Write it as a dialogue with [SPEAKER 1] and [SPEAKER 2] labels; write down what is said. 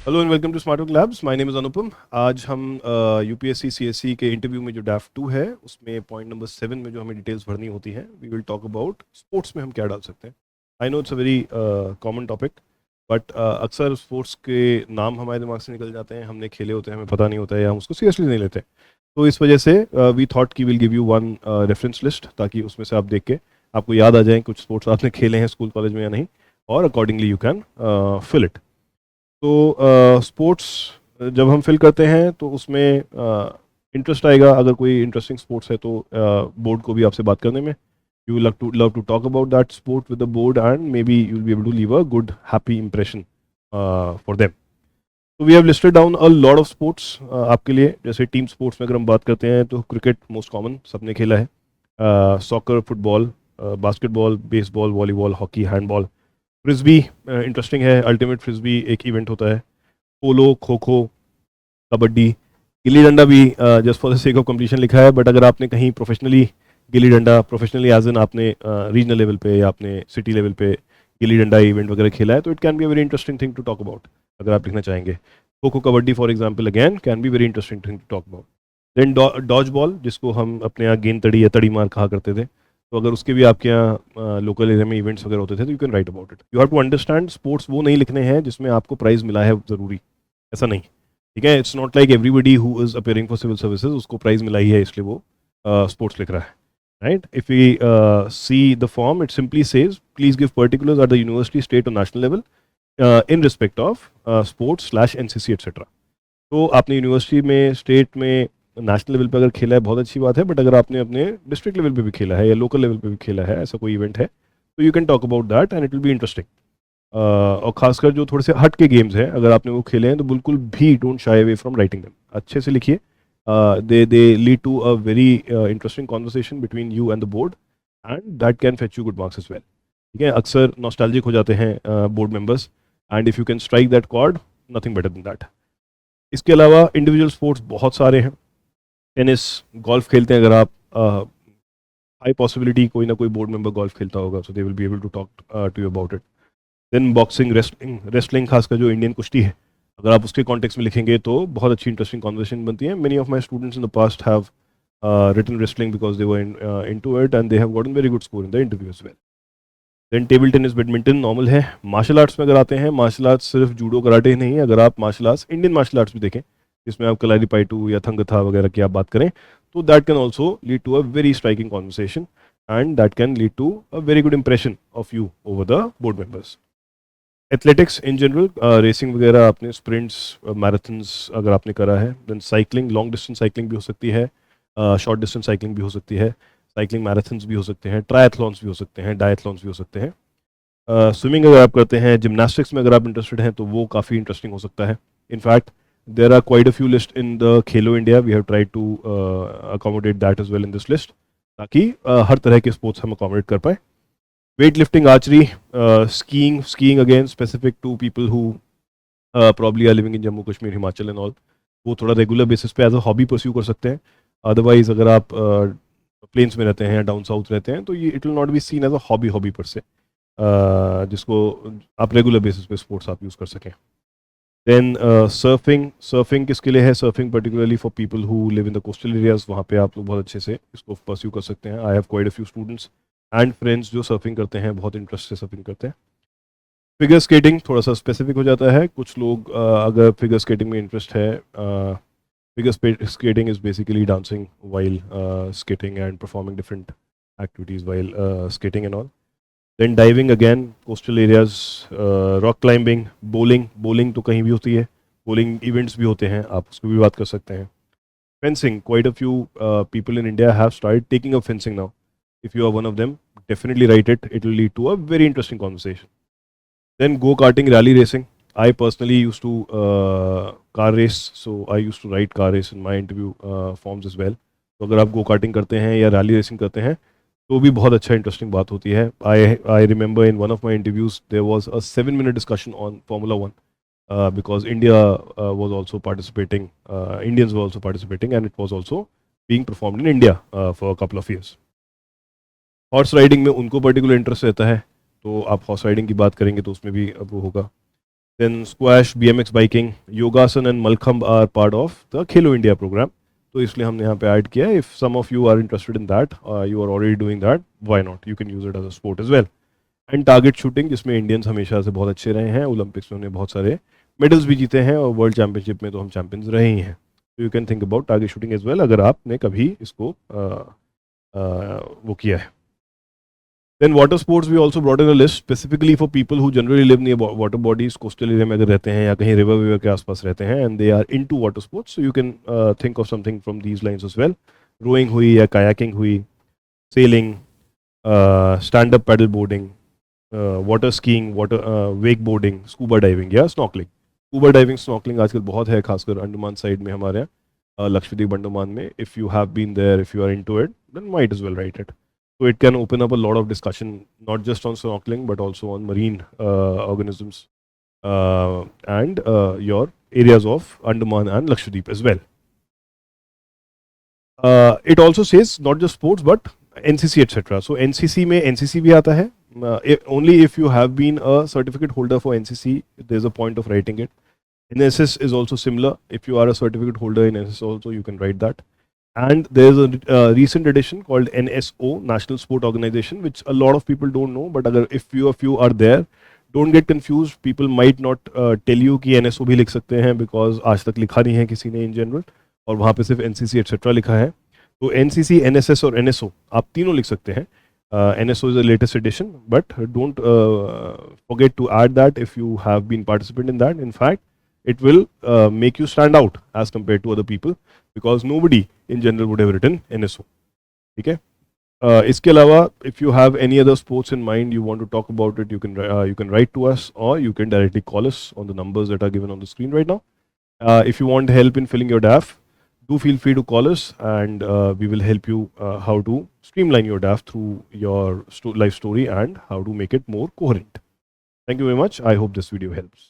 [SPEAKER 1] Hello and welcome to smart work labs. My name is Anupam. आज हम UPSC CSC के interview में जो ड्राफ्ट 2 है उसमें पॉइंट नंबर 7 में जो हमें डिटेल्स भरनी होती हैं, we will talk about sports में हम क्या डाल सकते हैं। I know it's a very common topic, but अक्सर स्पोर्ट्स के नाम हमारे दिमाग से निकल जाते हैं, हमने खेले होते हैं, हमें पता नहीं होता है या हम उसको सीरियसली नहीं लेते। तो इस वजह से वी थॉट की will give you one reference list, ताकि उसमें से आप देख के आपको याद आ जाए कुछ स्पोर्ट्स आपने खेले हैं स्कूल कॉलेज में या नहीं, और accordingly you can fill it. तो स्पोर्ट्स जब हम फिल करते हैं तो उसमें इंटरेस्ट आएगा। अगर कोई इंटरेस्टिंग स्पोर्ट्स है तो बोर्ड को भी आपसे बात करने में, you love to talk about that sport with the board, and maybe you will be able to leave a good happy impression for them. तो we have listed down a lot of sports आपके लिए। जैसे team sports में अगर हम बात करते हैं तो क्रिकेट मोस्ट कॉमन, सबने खेला है। Soccer, football, basketball, baseball, volleyball, hockey, handball. Frisbee interesting है, अल्टीमेट फ्रिस्बी एक इवेंट होता है। पोलो, खो खो, कबड्डी, गिल्ली डंडा भी just for the sake of competition लिखा है, बट अगर आपने कहीं professionally gilli danda, professionally as in आपने रीजनल लेवल पे या आपने सिटी लेवल पे गिल्ली डंडा इवेंट वगैरह खेला है तो it can be a very interesting thing to talk about, अगर आप लिखना चाहेंगे। Kho kho, kabaddi for example again can be very interesting thing to talk about. Then dodge ball, जिसको हम अपने यहाँ गेंद तड़ी या तड़ी मार कहा करते थे, तो अगर उसके भी आपके यहाँ लोकल एरिया में इवेंट्स वगैरह होते थे तो you can write about it. You have to understand sports वो नहीं लिखने हैं जिसमें आपको प्राइज़ मिला है ज़रूरी, ऐसा नहीं। ठीक है, it's not like everybody who is appearing for civil services उसको प्राइज़ मिला ही है इसलिए वो स्पोर्ट्स लिख रहा है। Right, if we see the form, it simply says please give particulars at the university, state और national level in respect of sports slash NCC etcetera. तो आपने यूनिवर्सिटी में, स्टेट में, नेशनल लेवल पे अगर खेला है बहुत अच्छी बात है, बट अगर आपने अपने डिस्ट्रिक्ट लेवल पे भी खेला है या लोकल लेवल पे भी खेला है, ऐसा कोई इवेंट है, तो you can talk about that and it will be interesting. और खासकर जो थोड़े से हट के गेम्स हैं, अगर आपने वो खेले हैं तो बिल्कुल भी don't shy away from writing them, अच्छे से लिखिए। They lead to a very interesting conversation between you and the board, and that can fetch you good marks as well. ठीक है, अक्सर नॉस्टैल्जिक हो जाते हैं board members, and if you can strike that chord, nothing better than that. इसके अलावा individual sports बहुत सारे हैं। टेनिस, गोल्फ खेलते हैं अगर आप, हाई पॉसिबिलिटी कोई ना कोई बोर्ड मेंबर गोल्फ खेलता होगा, so they will be able to talk to you about it. Then boxing, wrestling, wrestling खासकर जो इंडियन कुश्ती है, अगर आप उसके कॉन्टेक्स्ट में लिखेंगे तो बहुत अच्छी इंटरेस्टिंग कॉन्वर्सेशन बनती है। Many of my students in the past have written wrestling because they were into it and they have gotten very good score in the interview as well. Then table tennis, badminton normal है। Martial arts में अगर आते हैं, martial arts सिर्फ judo karate ही नहीं है, अगर आप martial arts, Indian martial arts भी देखें, जिसमें आप कलारी पाइटू या थंगथा वगैरह की आप बात करें, तो that can also lead to a very striking conversation and that can lead to a very good impression of you over the board members. Athletics in general, racing वगैरह आपने, स्प्रिंट्स, मैराथन्स अगर आपने करा है। Then cycling, long distance cycling भी हो सकती है, शॉर्ट डिस्टेंस साइकिलिंग भी हो सकती है, साइकिलिंग मैराथन्स भी हो सकते हैं, ट्रायथलॉन्स भी हो सकते हैं, डायथलॉन्स भी हो सकते हैं। स्विमिंग अगर आप करते हैं, जिमनास्टिक्स में अगर आप इंटरेस्टेड हैं तो वो काफ़ी इंटरेस्टिंग हो सकता है। In fact there are quite a few list in the Khelo India, we have tried to accommodate that as well in this list, ताकि हर तरह के स्पोर्ट्स हम अकोमोडेट कर पाए। Weight lifting, archery, skiing, skiing again specific to people who probably are living in Jammu Kashmir, Himachal and all, वो थोड़ा regular basis पे एज अ हॉबी परस्यू कर सकते हैं। अदरवाइज अगर आप प्लेन्स में रहते हैं या डाउन साउथ रहते हैं तो ये it will not be seen as a hobby hobby per, जिसको आप रेगुलर बेसिस पे स्पोर्ट्स आप यूज़ कर सकें। देन सर्फिंग, सर्फिंग किसके लिए है? Surfing particularly for people who live in the coastal areas, वहाँ पे आप लोग बहुत अच्छे से इसको परस्यू कर सकते हैं। I have quite a few students and friends जो सर्फिंग करते हैं, बहुत इंटरेस्ट से सर्फिंग करते हैं। फिगर स्केटिंग थोड़ा सा स्पेसिफिक हो जाता है, कुछ लोग अगर फिगर स्केटिंग में इंटरेस्ट है, figure skating is basically dancing while skating and performing different activities while skating and all. Then diving again, coastal areas, rock climbing, bowling, bowling तो कहीं भी होती है, bowling events भी होते हैं, आप उसकी भी बात कर सकते हैं। Fencing, quite a few people in India have started taking up fencing now. If you are one of them, definitely write it. It will lead to a very interesting conversation. Then go-karting, rally racing. I personally used to car race, so I used to write car race in my interview forms as well. तो अगर आप go karting करते हैं या rally racing करते हैं तो भी बहुत अच्छा इंटरेस्टिंग बात होती है। I remember in one of my interviews there was a 7 minute discussion on Formula 1 because India was also participating, Indians were also participating and it was also being performed in India for a couple of years. Horse riding में उनको particular interest रहता है, तो आप horse riding की बात करेंगे तो उसमें भी अब वो होगा। Then squash, BMX biking, yogasan and malkhambh are part of the Khelo India program. तो इसलिए हमने यहाँ पे ऐड किया है. If some of you are interested in that, you are already doing that, why not? You can use it as a sport as well. And target shooting, जिसमें Indians हमेशा से बहुत अच्छे रहे हैं. ओलंपिक्स में उन्हें बहुत सारे मेडल्स भी जीते हैं और वर्ल्ड चैंपियनशिप में तो हम चैंपियंस रहे ही हैं. तो you can think about target shooting as well, अगर आपने कभी इसको वो किया है. Then water sports we also brought in a list specifically for people who generally live near water bodies, coastal area में अगर रहते हैं या कहीं रिवर विवर के आसपास रहते हैं and they are into water sports. So you can think of something from these lines as well. Rowing हुई या कायाकिंग हुई, sailing, stand up paddle boarding, water skiing, water wake boarding, scuba diving या snorkelling. Scuba diving, snorkelling आजकल बहुत है, खासकर Andaman side में हमारे यहाँ, लक्षद्वीप अंडमान में. If you have been there, if you are into it, then might as well write it. So it can open up a lot of discussion, not just on snorkeling, but also on marine organisms and your areas of Andaman and Lakshadweep as well. It also says not just sports, but NCC, etc. So NCC में NCC भी आता है. Only if you have been a certificate holder for NCC, there's a point of writing it. NSS is also similar. If you are a certificate holder in NSS also, you can write that. And there's a recent edition called NSO, National Sport Organization, which a lot of people don't know. But if few of you are there, don't get confused. People might not tell you कि NSO भी लिख सकते हैं, because आज तक लिखा नहीं है किसी ने in general, और वहाँ पे सिर्फ NCC etc. लिखा है. तो NCC, NSS और NSO आप तीनों लिख सकते हैं. NSO is the latest edition, but don't forget to add that if you have been participant in that. In fact, it will make you stand out as compared to other people, because nobody in general would have written NSO. ठीक है. इसके अलावा, if you have any other sports in mind, you want to talk about it, you can write to us, or you can directly call us on the numbers that are given on the screen right now. If you want help in filling your DAF, do feel free to call us, and we will help you how to streamline your DAF through your life story and how to make it more coherent. Thank you very much. I hope this video helps.